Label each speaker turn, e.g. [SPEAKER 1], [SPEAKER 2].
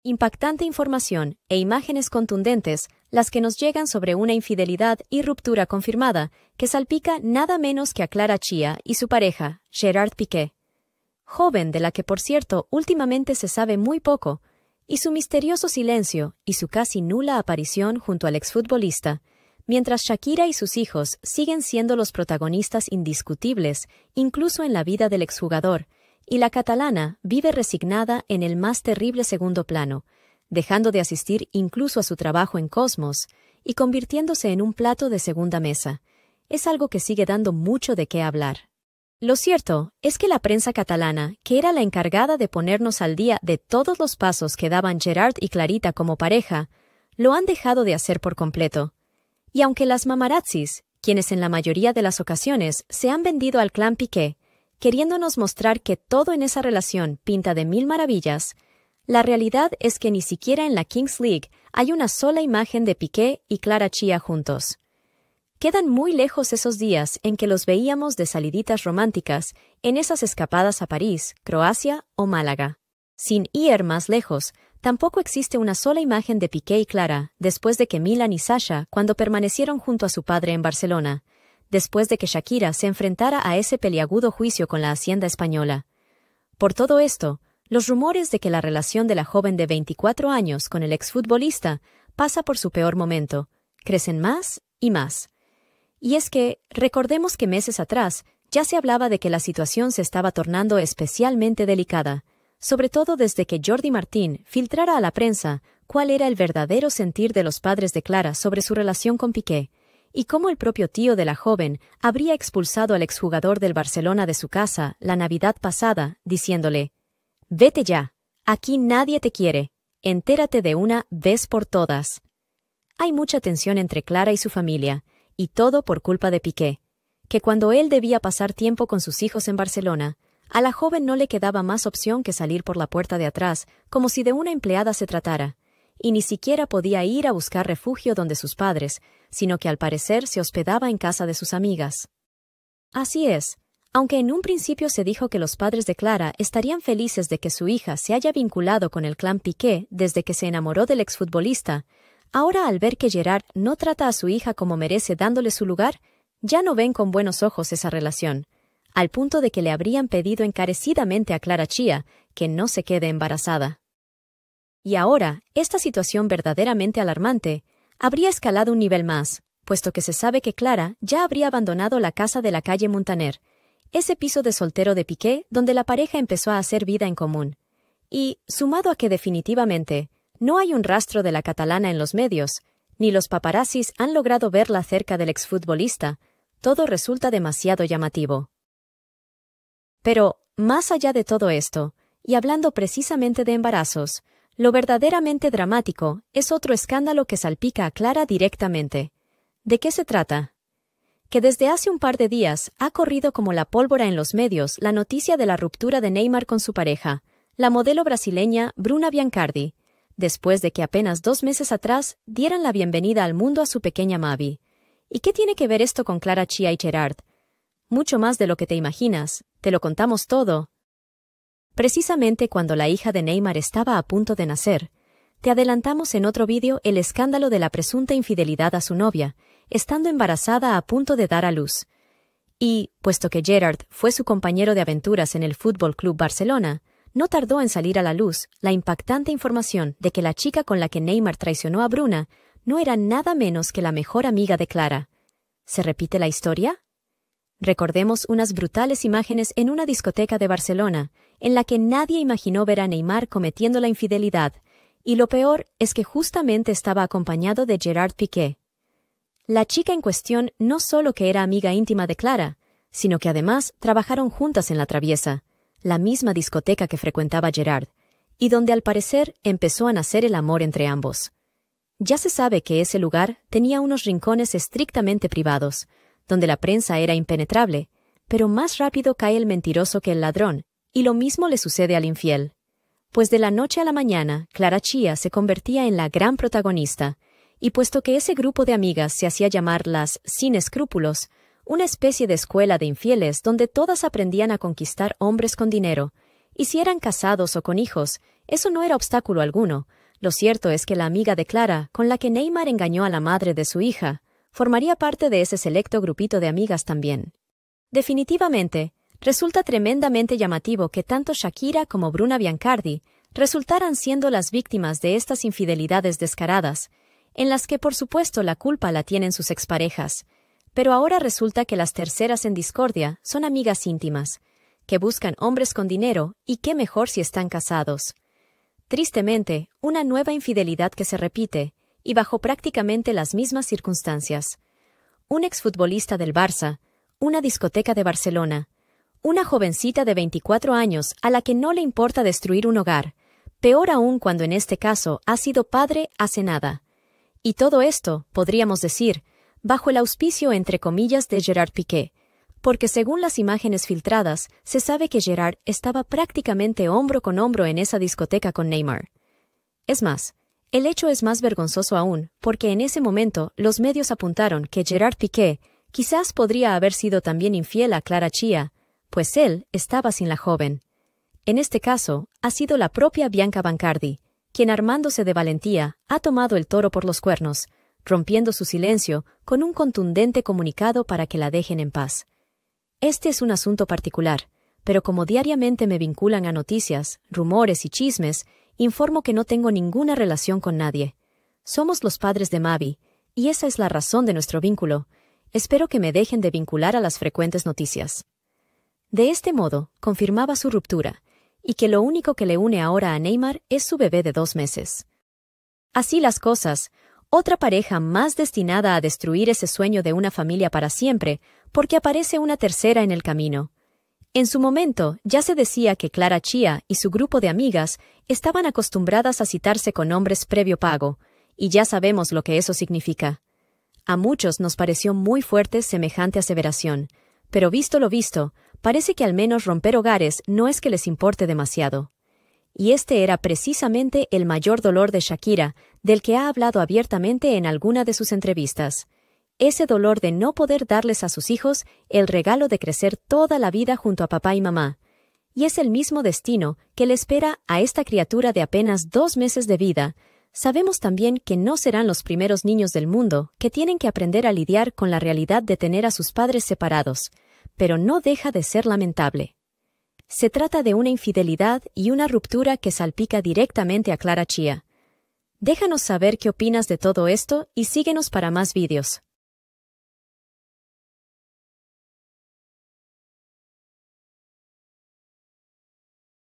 [SPEAKER 1] Impactante información e imágenes contundentes las que nos llegan sobre una infidelidad y ruptura confirmada que salpica nada menos que a Clara Chia y su pareja, Gerard Piqué. Joven de la que, por cierto, últimamente se sabe muy poco, y su misterioso silencio y su casi nula aparición junto al exfutbolista, mientras Shakira y sus hijos siguen siendo los protagonistas indiscutibles, incluso en la vida del exjugador, y la catalana vive resignada en el más terrible segundo plano, dejando de asistir incluso a su trabajo en Cosmos y convirtiéndose en un plato de segunda mesa. Es algo que sigue dando mucho de qué hablar. Lo cierto es que la prensa catalana, que era la encargada de ponernos al día de todos los pasos que daban Gerard y Clarita como pareja, lo han dejado de hacer por completo. Y aunque las mamarazzis, quienes en la mayoría de las ocasiones se han vendido al clan Piqué, queriéndonos mostrar que todo en esa relación pinta de mil maravillas, la realidad es que ni siquiera en la Kings League hay una sola imagen de Piqué y Clara Chia juntos. Quedan muy lejos esos días en que los veíamos de saliditas románticas en esas escapadas a París, Croacia o Málaga. Sin ir más lejos, tampoco existe una sola imagen de Piqué y Clara después de que Milan y Sasha cuando permanecieron junto a su padre en Barcelona, después de que Shakira se enfrentara a ese peliagudo juicio con la Hacienda española. Por todo esto, los rumores de que la relación de la joven de 24 años con el exfutbolista pasa por su peor momento crecen más y más. Y es que, recordemos que meses atrás ya se hablaba de que la situación se estaba tornando especialmente delicada, sobre todo desde que Jordi Martín filtrara a la prensa cuál era el verdadero sentir de los padres de Clara sobre su relación con Piqué, y cómo el propio tío de la joven habría expulsado al exjugador del Barcelona de su casa la Navidad pasada, diciéndole: «Vete ya, aquí nadie te quiere, entérate de una vez por todas». Hay mucha tensión entre Clara y su familia, y todo por culpa de Piqué, que cuando él debía pasar tiempo con sus hijos en Barcelona, a la joven no le quedaba más opción que salir por la puerta de atrás, como si de una empleada se tratara, y ni siquiera podía ir a buscar refugio donde sus padres, sino que al parecer se hospedaba en casa de sus amigas. Así es, aunque en un principio se dijo que los padres de Clara estarían felices de que su hija se haya vinculado con el clan Piqué desde que se enamoró del exfutbolista, ahora al ver que Gerard no trata a su hija como merece dándole su lugar, ya no ven con buenos ojos esa relación, al punto de que le habrían pedido encarecidamente a Clara Chia que no se quede embarazada. Y ahora, esta situación verdaderamente alarmante habría escalado un nivel más, puesto que se sabe que Clara ya habría abandonado la casa de la calle Muntaner, ese piso de soltero de Piqué donde la pareja empezó a hacer vida en común. Y, sumado a que definitivamente no hay un rastro de la catalana en los medios, ni los paparazzis han logrado verla cerca del exfutbolista, todo resulta demasiado llamativo. Pero, más allá de todo esto, y hablando precisamente de embarazos, lo verdaderamente dramático es otro escándalo que salpica a Clara directamente. ¿De qué se trata? Que desde hace un par de días ha corrido como la pólvora en los medios la noticia de la ruptura de Neymar con su pareja, la modelo brasileña Bruna Biancardi, después de que apenas 2 meses atrás dieran la bienvenida al mundo a su pequeña Mavi. ¿Y qué tiene que ver esto con Clara Chia y Gerard? Mucho más de lo que te imaginas, te lo contamos todo. Precisamente cuando la hija de Neymar estaba a punto de nacer, te adelantamos en otro vídeo el escándalo de la presunta infidelidad a su novia, estando embarazada a punto de dar a luz. Y, puesto que Gerard fue su compañero de aventuras en el Fútbol Club Barcelona, no tardó en salir a la luz la impactante información de que la chica con la que Neymar traicionó a Bruna no era nada menos que la mejor amiga de Clara. ¿Se repite la historia? Recordemos unas brutales imágenes en una discoteca de Barcelona, en la que nadie imaginó ver a Neymar cometiendo la infidelidad, y lo peor es que justamente estaba acompañado de Gerard Piqué. La chica en cuestión no solo que era amiga íntima de Clara, sino que además trabajaron juntas en La Traviesa, la misma discoteca que frecuentaba Gerard, y donde al parecer empezó a nacer el amor entre ambos. Ya se sabe que ese lugar tenía unos rincones estrictamente privados, donde la prensa era impenetrable, pero más rápido cae el mentiroso que el ladrón, y lo mismo le sucede al infiel. Pues de la noche a la mañana, Clara Chia se convertía en la gran protagonista, y puesto que ese grupo de amigas se hacía llamar las Sin Escrúpulos, una especie de escuela de infieles donde todas aprendían a conquistar hombres con dinero, y si eran casados o con hijos, Eso no era obstáculo alguno. Lo cierto es que la amiga de Clara, con la que Neymar engañó a la madre de su hija, formaría parte de ese selecto grupito de amigas también. Definitivamente, resulta tremendamente llamativo que tanto Shakira como Bruna Biancardi resultaran siendo las víctimas de estas infidelidades descaradas, en las que por supuesto la culpa la tienen sus exparejas, pero ahora resulta que las terceras en discordia son amigas íntimas, que buscan hombres con dinero y qué mejor si están casados. Tristemente, una nueva infidelidad que se repite, y bajo prácticamente las mismas circunstancias. Un exfutbolista del Barça, una discoteca de Barcelona, una jovencita de 24 años a la que no le importa destruir un hogar, peor aún cuando en este caso ha sido padre hace nada. Y todo esto, podríamos decir, bajo el auspicio entre comillas de Gerard Piqué, porque según las imágenes filtradas, se sabe que Gerard estaba prácticamente hombro con hombro en esa discoteca con Neymar. Es más, el hecho es más vergonzoso aún, porque en ese momento los medios apuntaron que Gerard Piqué quizás podría haber sido también infiel a Clara Chía, pues él estaba sin la joven. En este caso, ha sido la propia Bianca Biancardi, quien armándose de valentía ha tomado el toro por los cuernos, rompiendo su silencio con un contundente comunicado para que la dejen en paz. Este es un asunto particular, pero como diariamente me vinculan a noticias, rumores y chismes, informo que no tengo ninguna relación con nadie. Somos los padres de Mavi, y esa es la razón de nuestro vínculo. Espero que me dejen de vincular a las frecuentes noticias. De este modo, confirmaba su ruptura, y que lo único que le une ahora a Neymar es su bebé de 2 meses. Así las cosas, otra pareja más destinada a destruir ese sueño de una familia para siempre, porque aparece una tercera en el camino. En su momento, ya se decía que Clara Chía y su grupo de amigas estaban acostumbradas a citarse con hombres previo pago, y ya sabemos lo que eso significa. A muchos nos pareció muy fuerte semejante aseveración, pero visto lo visto, parece que al menos romper hogares no es que les importe demasiado. Y este era precisamente el mayor dolor de Shakira, del que ha hablado abiertamente en alguna de sus entrevistas. Ese dolor de no poder darles a sus hijos el regalo de crecer toda la vida junto a papá y mamá. Y es el mismo destino que le espera a esta criatura de apenas 2 meses de vida. Sabemos también que no serán los primeros niños del mundo que tienen que aprender a lidiar con la realidad de tener a sus padres separados, pero no deja de ser lamentable. Se trata de una infidelidad y una ruptura que salpica directamente a Clara Chía. Déjanos saber qué opinas de todo esto y síguenos para más vídeos.